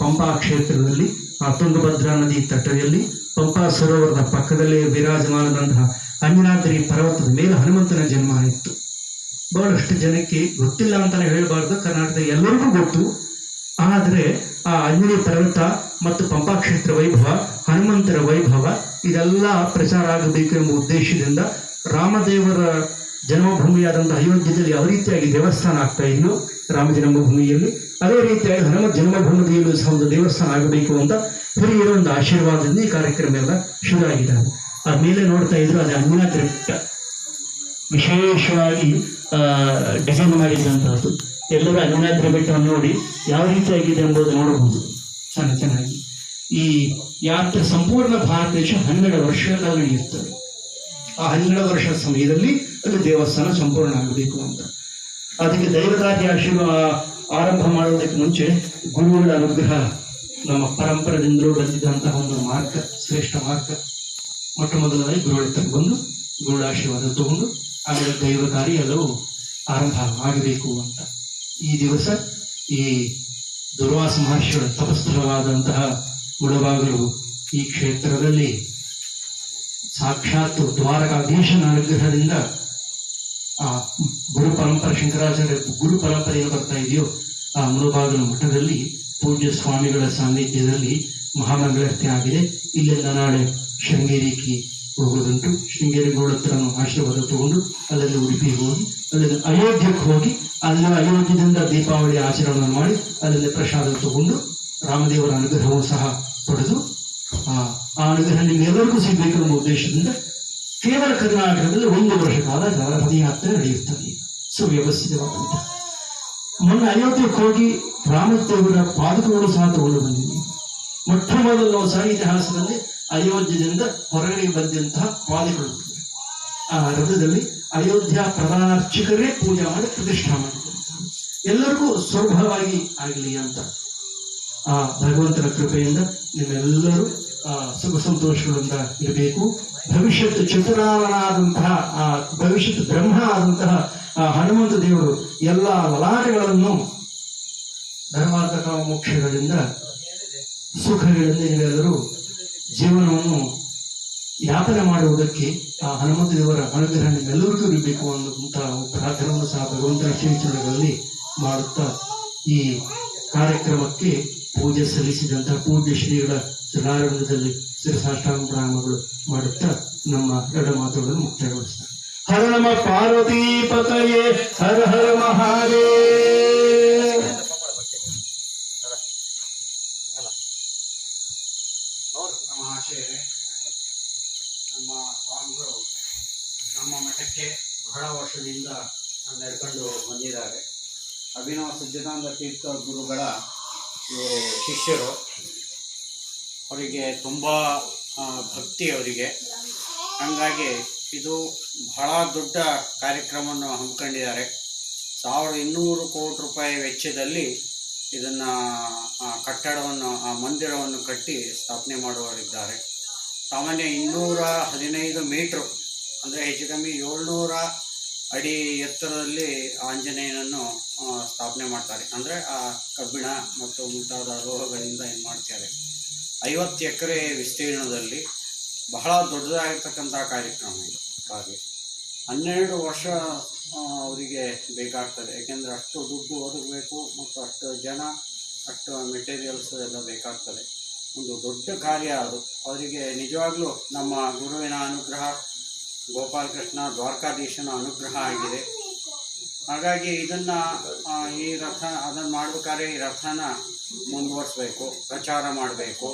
ಪಂಪಾ ಕ್ಷೇತ್ರದಲ್ಲಿ ತುಂಗಭದ್ರಾ ನದಿ ತಟದಲ್ಲಿ ಪಂಪಾ ಸರೋವರದ ಪಕ್ಕದಲ್ಲೇ ವಿರಾಜಮಾನದಂತಹ ಅಂಜನಾದ್ರಿ ಪರ್ವತದ ಮೇಲೆ ಹನುಮಂತನ ಜನ್ಮ ಆಯಿತು. ಬಹಳಷ್ಟು ಜನಕ್ಕೆ ಗೊತ್ತಿಲ್ಲ ಅಂತಾನೆ ಹೇಳಬಾರ್ದು, ಕರ್ನಾಟಕದ ಎಲ್ಲರಿಗೂ ಗೊತ್ತು. ಆದರೆ ಆ ಅಂಜನಿ ಪರ್ವತ ಮತ್ತು ಪಂಪಾ ಕ್ಷೇತ್ರ ವೈಭವ, ಹನುಮಂತರ ವೈಭವ ಇದೆಲ್ಲ ಪ್ರಚಾರ ಆಗಬೇಕು ಎಂಬ ಉದ್ದೇಶದಿಂದ ರಾಮದೇವರ ಜನ್ಮಭೂಮಿಯಾದಂತಹ ಅಯೋಧ್ಯೆಯಲ್ಲಿ ಯಾವ ರೀತಿಯಾಗಿ ದೇವಸ್ಥಾನ ಆಗ್ತಾ ಇದೆಯೋ ರಾಮ ಜನ್ಮಭೂಮಿಯಲ್ಲಿ, ಅದೇ ರೀತಿಯಾಗಿ ಹನುಮ ಜನ್ಮಭೂಮಿಯಲ್ಲೂ ಸಹ ಒಂದು ದೇವಸ್ಥಾನ ಆಗಬೇಕು ಅಂತ ಹಿರಿಯರ ಒಂದು ಆಶೀರ್ವಾದದಿಂದ ಈ ಕಾರ್ಯಕ್ರಮ ಎಲ್ಲ ಶುರು ಆಗಿದ್ದಾರೆ. ಆಮೇಲೆ ನೋಡ್ತಾ ಇದ್ರು ಅದು ಅಂಜನಾದ್ರಿ ಬೆಟ್ಟ ವಿಶೇಷವಾಗಿ ಡಿಸೈನ್ ಮಾಡಿದಂತಹದ್ದು. ಎಲ್ಲರೂ ಅಂಜನಾದ್ರಿ ಬೆಟ್ಟವನ್ನು ನೋಡಿ ಯಾವ ರೀತಿಯಾಗಿದೆ ಎಂಬುದು ನೋಡಬಹುದು ಚೆನ್ನಾಗಿ. ಈ ಯಾತ್ರೆ ಸಂಪೂರ್ಣ ಭಾರತ ದೇಶ 12 ವರ್ಷಗಳ ನಡೆಯುತ್ತದೆ. ಆ 12 ವರ್ಷದ ಸಮಯದಲ್ಲಿ ಅಲ್ಲಿ ದೇವಸ್ಥಾನ ಸಂಪೂರ್ಣ ಆಗಬೇಕು ಅಂತ. ಅದಕ್ಕೆ ದೈವದಾದಿ ಆರಂಭ ಮಾಡುವುದಕ್ಕೆ ಮುಂಚೆ ಗುರುಗಳ ಅನುಗ್ರಹ, ನಮ್ಮ ಪರಂಪರೆದಿಂದಲೂ ಬಂದಿದ್ದಂತಹ ಒಂದು ಮಾರ್ಗ, ಶ್ರೇಷ್ಠ ಮಾರ್ಗ. ಮೊಟ್ಟ ಮೊದಲನೇ ಗುರುಗಳ ಬಂದು ಗುರುಗಳ ಆಶೀರ್ವಾದ ತಗೊಂಡು ಆಮೇಲೆ ದೈವ ಕಾರ್ಯ ಎಲ್ಲವೂ ಆರಂಭ ಆಗಬೇಕು ಅಂತ. ಈ ದಿವಸ ಈ ದುರ್ವಾಸ ಮಹರ್ಷಿಗಳ ತಪಸ್ಥಳವಾದಂತಹ ಮುಳಬಾಗಿಲು ಈ ಕ್ಷೇತ್ರದಲ್ಲಿ ಸಾಕ್ಷಾತ್ ದ್ವಾರಕಾಧೀಶನ ಅನುಗ್ರಹದಿಂದ ಆ ಗುರು ಪರಂಪರೆ, ಶಂಕರಾಚಾರ್ಯ ಗುರು ಪರಂಪರೆ ಏನು ಬರ್ತಾ ಇದೆಯೋ ಆ ಮುಳಬಾಗಿಲು ಮಠದಲ್ಲಿ ಪೂಜ್ಯ ಸ್ವಾಮಿಗಳ ಸಾನ್ನಿಧ್ಯದಲ್ಲಿ ಮಹಾಮಂಗಳಾರತಿ ಆಗಿದೆ. ಇಲ್ಲಿಂದ ನಾಳೆ ಶೃಂಗೇರಿಗೆ ಹೋಗೋದುಂಟು. ಶೃಂಗೇರಿ ಗೋಳತ್ರ ಆಶೀರ್ವಾದ ತಗೊಂಡು ಅಲ್ಲಲ್ಲಿ ಉಡುಪಿಗೆ ಹೋಗಿ, ಅಲ್ಲಲ್ಲಿ ಅಯೋಧ್ಯಕ್ಕೆ ಹೋಗಿ, ಅಲ್ಲಿ ಅಯೋಧ್ಯದಿಂದ ದೀಪಾವಳಿ ಆಚರಣೆ ಮಾಡಿ ಅಲ್ಲಲ್ಲಿ ಪ್ರಸಾದ ತಗೊಂಡು ರಾಮದೇವರ ಅನುಗ್ರಹವೂ ಸಹ ಪಡೆದು ಆ ಅನುಗ್ರಹ ನಿಮ್ಮೆಲ್ಲರಿಗೂ ಸಿಗಬೇಕು ಎಂಬ ಉದ್ದೇಶದಿಂದ ಕೇವಲ ಕರ್ನಾಟಕದಲ್ಲಿ 1 ವರ್ಷ ಕಾಲ ರಥಯಾತ್ರೆ ನಡೆಯುತ್ತದೆ ಸುವ್ಯವಸ್ಥಿತವಾದಂತಹ. ಮೊನ್ನೆ ಅಯೋಧ್ಯಕ್ಕೆ ಹೋಗಿ ರಾಮದೇವರ ಪಾದಕಗಳು ಸಹ ತಗೊಂಡು ಬಂದಿದ್ದೀವಿ. ಮೊಟ್ಟ ಮೊದಲು ಸಹ ಇತಿಹಾಸದಲ್ಲಿ ಅಯೋಧ್ಯದಿಂದ ಹೊರಗಡೆ ಬಂದಂತಹ ಪಾದಗಳು ಆ ರಥದಲ್ಲಿ ಅಯೋಧ್ಯ ಪ್ರಧಾನ ಅರ್ಚಕರೇ ಪೂಜೆ ಮಾಡಿ ಪ್ರತಿಷ್ಠಾ ಮಾಡಿದಂತಹ. ಎಲ್ಲರಿಗೂ ಸುಲಭವಾಗಿ ಆಗಲಿ ಅಂತ ಆ ಭಗವಂತನ ಕೃಪೆಯಿಂದ ನಿಮ್ಮೆಲ್ಲರೂ ಸುಖ ಸಂತೋಷಗಳಿಂದ ಇರಬೇಕು. ಭವಿಷ್ಯತ್ ಚತುರಾನನಾದಂತಹ ಭವಿಷ್ಯತ್ ಬ್ರಹ್ಮ ಆದಂತಹ ಹನುಮಂತ ದೇವರು ಎಲ್ಲ ಲಲಾಟಗಳನ್ನು ಧರ್ಮಾರ್ಥ ಕಾಮ ಮೋಕ್ಷಗಳಿಂದ ಸುಖಗಳಿಂದ ನೀವೆಲ್ಲರೂ ಜೀವನವನ್ನು ಯಾಪನೆ ಮಾಡುವುದಕ್ಕೆ ಆ ಹನುಮಂತ ದೇವರ ಅನುಗ್ರಹ ನಿಮ್ಮೆಲ್ಲರಿಗೂ ಇರಬೇಕು ಅನ್ನುವಂತಹ ಪ್ರಾರ್ಥನೆಯನ್ನು ಸಹ ಭಗವಂತನ ಶ್ರೀಚರಣಗಳಲ್ಲಿ ಮಾಡುತ್ತಾ ಈ ಕಾರ್ಯಕ್ರಮಕ್ಕೆ ಪೂಜೆ ಸಲ್ಲಿಸಿದಂತಹ ಪೂಜ್ಯ ಶ್ರೀಗಳ ಚರಣಾರವಿಂದದಲ್ಲಿ ಶಿರಸಾಷ್ಟಾಂಗ ಪ್ರಣಾಮಗಳು ಮಾಡುತ್ತಾ ನಮ್ಮ 2 ಮಾತುಗಳನ್ನು ಮುಕ್ತಾಯಗೊಳಿಸ್ತಾರೆ. ಹರ ನಮ ಪಾರ್ವತಿ ಪತಯೇ, ಹರ ಹರ ಮಹಾದೇವ. ಮಹಾಶಯರೇ, ನಮ್ಮ ಸ್ವಾಮಿಗಳು ನಮ್ಮ ಮಠಕ್ಕೆ ಬಹಳ ವರ್ಷದಿಂದ ನಡ್ಕೊಂಡು ಬಂದಿದ್ದಾರೆ. ಅಭಿನವ ಸಿದ್ಧಾಂತ ತೀರ್ಥ ಗುರುಗಳ ಶಿಷ್ಯರು. ಅವರಿಗೆ ತುಂಬ ಭಕ್ತಿ ಅವರಿಗೆ. ಹಾಗಾಗಿ ಇದು ಬಹಳ ದೊಡ್ಡ ಕಾರ್ಯಕ್ರಮವನ್ನು ಹಮ್ಮಿಕೊಂಡಿದ್ದಾರೆ. 1200 ಕೋಟಿ ರೂಪಾಯಿ ವೆಚ್ಚದಲ್ಲಿ ಇದನ್ನು ಕಟ್ಟಡವನ್ನು, ಮಂದಿರವನ್ನು ಕಟ್ಟಿ ಸ್ಥಾಪನೆ ಮಾಡುವವರಿದ್ದಾರೆ. ಸಾಮಾನ್ಯ 215 ಮೀಟ್ರು ಅಂದರೆ ಹೆಚ್ಚು ಕಮ್ಮಿ 700 ಅಡಿ ಎತ್ತರದಲ್ಲಿ ಆಂಜನೇಯನನ್ನು ಸ್ಥಾಪನೆ ಮಾಡ್ತಾರೆ. ಅಂದರೆ ಆ ಕಬ್ಬಿಣ ಮತ್ತು ಮುಂತಾದ ಲೋಹಗಳಿಂದ ಏನು ಮಾಡ್ತಾರೆ. 50 ಎಕರೆ ವಿಸ್ತೀರ್ಣದಲ್ಲಿ ಬಹಳ ದೊಡ್ಡದಾಗಿರ್ತಕ್ಕಂಥ ಕಾರ್ಯಕ್ರಮ ಇದು. ಹಾಗೆ 12 ವರ್ಷ ಅವರಿಗೆ ಬೇಕಾಗ್ತದೆ. ಯಾಕೆಂದರೆ ಅಷ್ಟು ದುಡ್ಡು ಒದಗಬೇಕು ಮತ್ತು ಅಷ್ಟು ಜನ, ಅಷ್ಟು ಮೆಟೀರಿಯಲ್ಸ್ ಎಲ್ಲ ಬೇಕಾಗ್ತದೆ. ಒಂದು ದೊಡ್ಡ ಕಾರ್ಯ ಅದು. ಅವರಿಗೆ ನಿಜವಾಗ್ಲೂ ನಮ್ಮ ಗುರುವಿನ ಅನುಗ್ರಹ, ಗೋಪಾಲಕೃಷ್ಣ ದ್ವಾರಕಾಧೀಶನ ಅನುಗ್ರಹ ಆಗಿದೆ. ಹಾಗಾಗಿ ಇದನ್ನು ಈ ರಥ ಅದನ್ನು ಮಾಡಬೇಕಾದ್ರೆ ಈ ರಥನ ಮುಂದುವರಿಸಬೇಕು, ಪ್ರಚಾರ ಮಾಡಬೇಕು,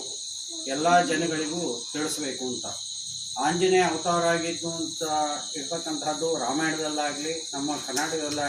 ಎಲ್ಲ ಜನಗಳಿಗೂ ತಿಳಿಸ್ಬೇಕು ಅಂತ. ಆಂಜನೇಯ ಅವತಾರ ಆಗಿದ್ದು ಅಂತ ಇರ್ತಕ್ಕಂಥದ್ದು ರಾಮಾಯಣದಲ್ಲಾಗಲಿ ನಮ್ಮ ಕರ್ನಾಟಕದಲ್ಲಾಗಲಿ